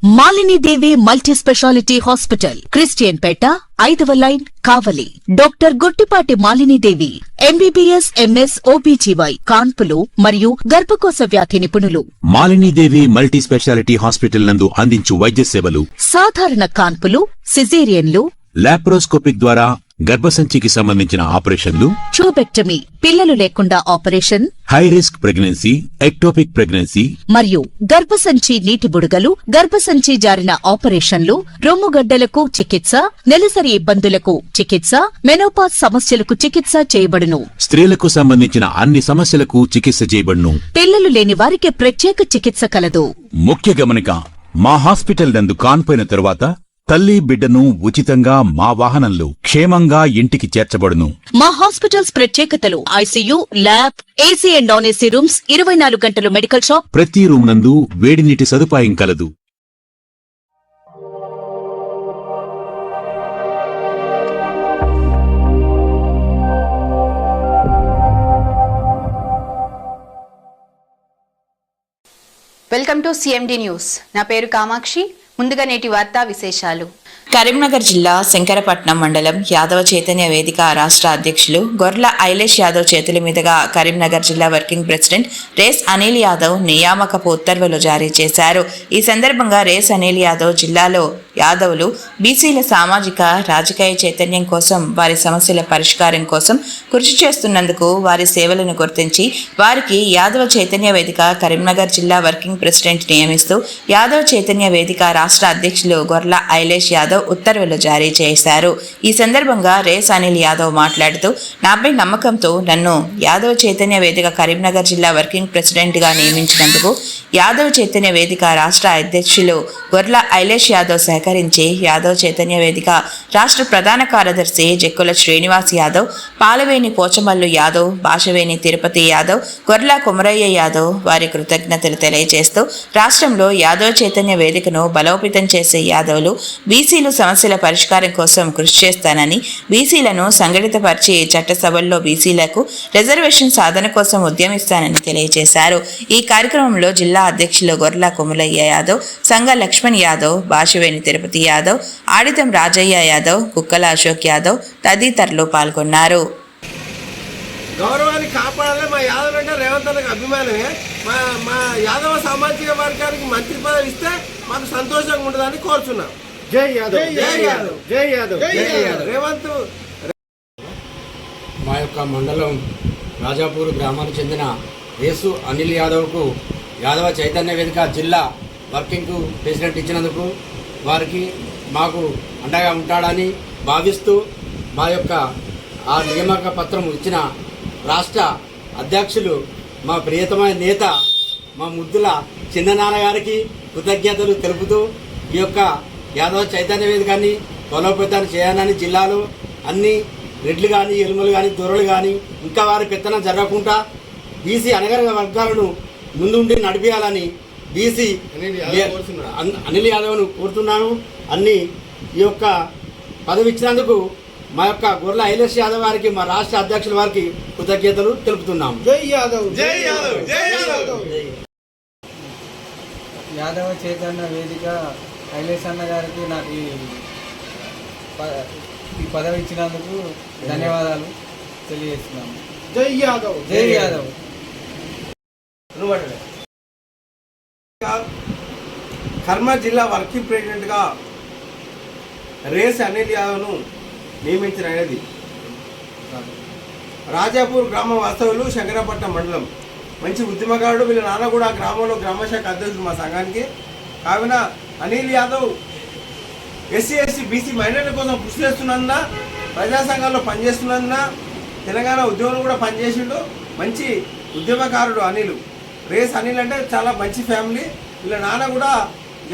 Malini Devi multi speciality hospital, Christian Peta, 5వ line, Kavali. Doctor Guttipati Malinidevi, MBBS, MS, OBGY, కాన్పులు మరియు గర్భకోశ వ్యాధి నిపుణులు. మాలినీదేవి మల్టీ స్పెషాలిటీ హాస్పిటల్ నందు అందించు వైద్య సేవలు: సాధారణ కాన్పులు, సిజేరియన్లు, లాప్రోస్కోపిక్ ద్వారా గర్భసంచికి సంబంధించిన ఆపరేషన్లు, ట్యూబెక్టమీ, పిల్లలు లేకుండా operation, high risk pregnancy, ectopic pregnancy మరియు గర్భసంచి నీటి బుడగలు, గర్భసంచి జారిన ఆపరేషన్లు, రొమ్ముగడ్డలకు చికిత్స, నెలసరి ఇబ్బందులకు చికిత్స, మెనోపాజ్ సమస్యలకు చికిత్స చేయబడును. స్త్రీలకు సంబంధించిన అన్ని సమస్యలకు చికిత్స చేయబడును. పిల్లలు లేని వారికి ప్రత్యేక చికిత్స కలదు. ముఖ్య గమనిక: మా హాస్పిటల్ నందు కాన్పోయిన తరువాత తల్లి బిడ్డను ఉచితంగా మా వాహనంలో క్షేమంగా ఇంటికి చేర్చబడును. మా హాస్పిటల్స్ ప్రత్యేకతలు: ICU, lab, AC and non AC rooms, 24 గంటలు మెడికల్ షాప్, ప్రతి రూమ్ నందు వేడి నీటి సదుపాయం కలదు. Welcome to CMD news. నా పేరు కామాక్షి. ముందుగా నేటి వార్తా విశేషాలు. కరీంనగర్ జిల్లా శంకరపట్నం మండలం యాదవ చైతన్య వేదిక రాష్ట్ర అధ్యక్షులు గొర్ల ఐలేష్ యాదవ్ చేతుల మీదుగా కరీంనగర్ జిల్లా వర్కింగ్ ప్రెసిడెంట్ రేస్ అనిల్ యాదవ్ నియామకపు ఉత్తర్వులు జారీ చేశారు. ఈ సందర్భంగా రేస్ అనిల్ యాదవ్ జిల్లాలో యాదవులు, బీసీల సామాజిక రాజకీయ చైతన్యం కోసం, వారి సమస్యల పరిష్కారం కోసం కృషి చేస్తున్నందుకు వారి సేవలను గుర్తించి వారికి యాదవ చైతన్య వేదిక కరీంనగర్ జిల్లా వర్కింగ్ ప్రెసిడెంట్ నియమిస్తూ యాదవ్ చైతన్య వేదిక రాష్ట్ర అధ్యక్షులు గొర్ల ఐలేష్ యాదవ్ ఉత్తర్వులు జారీ చేశారు. ఈ సందర్భంగా రేస్ అనిల్ యాదవ్ మాట్లాడుతూ, నాపై నమ్మకంతో నన్ను యాదవ్ చైతన్య వేదిక కరీంనగర్ జిల్లా వర్కింగ్ ప్రెసిడెంట్ గా నియమించినందుకు యాదవ్ చైతన్య వేదిక రాష్ట్ర అధ్యక్షులు గొర్ల ఐలేష్ యాదవ్ సహకరించి యాదవ్ చైతన్య వేదిక రాష్ట్ర ప్రధాన కార్యదర్శి జక్కుల శ్రీనివాస్ యాదవ్, పాలవేణి పోచమల్లు యాదవ్, భాషవేణి తిరుపతి యాదవ్, గొర్ల కుమరయ్య యాదవ్ వారి కృతజ్ఞతలు తెలియజేస్తూ, రాష్ట్రంలో యాదవ్ చైతన్య వేదికను బలోపేతం చేసే యాదవులు, బీసీలు సమస్యల పరిష్కారం కోసం కృషి చేస్తానని, బీసీలను సంఘటితపరిచి చట్టసభల్లో బీసీలకు రిజర్వేషన్ సాధన కోసం ఉద్యమిస్తానని తెలియజేశారు. ఈ కార్యక్రమంలో జిల్లా అధ్యక్షులు గొర్ల కుమలయ్య యాదవ్, సంఘ లక్ష్మణ్ యాదవ్, భాషవేణి తిరుపతి యాదవ్, ఆడితం రాజయ్య యాదవ్, కుక్కల అశోక్ యాదవ్ తదితరులు పాల్గొన్నారు. గౌరవాన్ని కాపాడాలి. మా యాదవ్ అంటే రేవంత్ అన్నకు అభిమానమే. మా యాదవ సామాజిక వర్గానికి మంత్రి పదవి ఇస్తే మాకు సంతోషంగా ఉంటుందని కోరుచున్నాం. జై యాదవ్, జై యాదవ్, జై యాదవ్, జై యాదవ్. రేవంత్ మా యొక్క మండలం రాజాపూర్ గ్రామానికి చెందిన రేసు అనిల్ యాదవ్కు యాదవ చైతన్య వేదిక జిల్లా వర్కింగ్ ప్రెసిడెంట్ ఇచ్చినందుకు వారికి మాకు అండగా ఉంటాడని భావిస్తూ మా యొక్క ఆ నియామక పత్రం ఇచ్చిన రాష్ట్ర అధ్యక్షులు మా ప్రియతమైన నేత మా ముద్దుల చిన్ననాన్న గారికి కృతజ్ఞతలు తెలుపుతూ ఈ యొక్క యాదవ చైతన్య వేదికని బలోపేతం చేయాలని, జిల్లాలో అన్ని రెడ్లు కానీ, ఎలుమలు కానీ, దొరలు కానీ ఇంకా వారి పెత్తనం జరగకుండా బీసీ అనగర వర్గాలను ముందుండి నడిపించాలని బీసీ అనిల్ యాదవ్ను కోరుతున్నాను. అన్ని ఈ యొక్క పదవి ఇచ్చినందుకు మా యొక్క గొర్ల ఐలేష్ యాదవ్ వారికి, మా రాష్ట్ర అధ్యక్షుల వారికి కృతజ్ఞతలు తెలుపుతున్నాము. జై యాదవ్, జై యాదవ్, జై యాదవ్. యాదవ చైతన్య వేదిక ఐలేష్ అన్న గారికి నాకు ఈ పదవి ఇచ్చినందుకు ధన్యవాదాలు తెలియజేస్తున్నాను. జై యాదవ్, జై యాదవ్. కర్మ జిల్లా వర్కింగ్ ప్రెసిడెంట్గా రేస్ అనిల్ యాదవ్ను నియమించినది రాజాపూర్ గ్రామ వాస్తవులు, శంకరపట్నం మండలం. మంచి ఉద్యమకారుడు. వీళ్ళ నాన్న కూడా ఆ గ్రామంలో గ్రామశాఖ అధ్యక్షుడు మా సంఘానికి. కావున Anil Yadav SC, ST, BC minority కోసం కృషి చేస్తున్నందున, ప్రజా సంఘాల్లో పనిచేస్తున్నందున, తెలంగాణ ఉద్యమంలో కూడా పనిచేసిండు. మంచి ఉద్యమకారుడు అనిల్. రేస్ అనిల్ అంటే చాలా మంచి ఫ్యామిలీ. వీళ్ళ నాన్న కూడా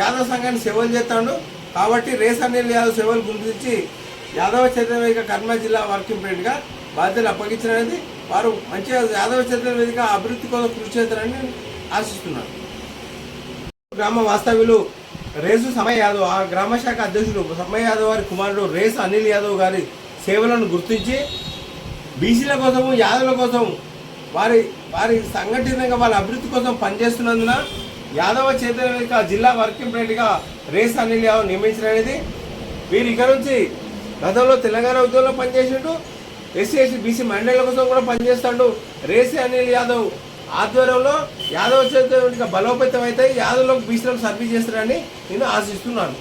యాదవ్ సంఘాన్ని సేవలు చేస్తాడు. కాబట్టి రేస్ అనిల్ యాదవ్ సేవలు గుర్తించి యాదవ చైతన్య వేదిక కర్నూలు జిల్లా వర్కింగ్ ప్రెసిడెంట్గా బాధ్యతలు అప్పగించినది. వారు మంచిగా యాదవ చైతన్య వేదిక అభివృద్ధి కోసం కృషి చేస్తారని ఆశిస్తున్నారు. గ్రామ వాస్తవ్యులు రేసు సమయ యాదవ్, ఆ గ్రామ శాఖ అధ్యక్షుడు సమయ యాదవ్ వారి కుమారుడు రేసు అనిల్ యాదవ్ గారి సేవలను గుర్తించి బీసీల కోసము, యాదవుల కోసం వారి సంఘటితంగా వాళ్ళ అభివృద్ధి కోసం పనిచేస్తున్నందున యాదవ చైతన్య వేదిక జిల్లా వర్కింగ్ ప్రెసిడెంట్గా రేస్ అనిల్ యాదవ్ నియమించడం అనేది. వీరు ఇక్కడ నుంచి గతంలో తెలంగాణ ఉద్యోగంలో పనిచేసిండు, ఎస్సీ ఎస్టీ బీసీ మైనారిటీల కోసం కూడా పనిచేస్తాడు. రేసి అనిల్ యాదవ్ ఆధ్వర్యంలో యాదవ చైతన్య వేదిక బలోపేతం అయితే యాదవ్లకు బీసీలకు సర్వీస్ చేస్తారని నేను ఆశిస్తున్నాను.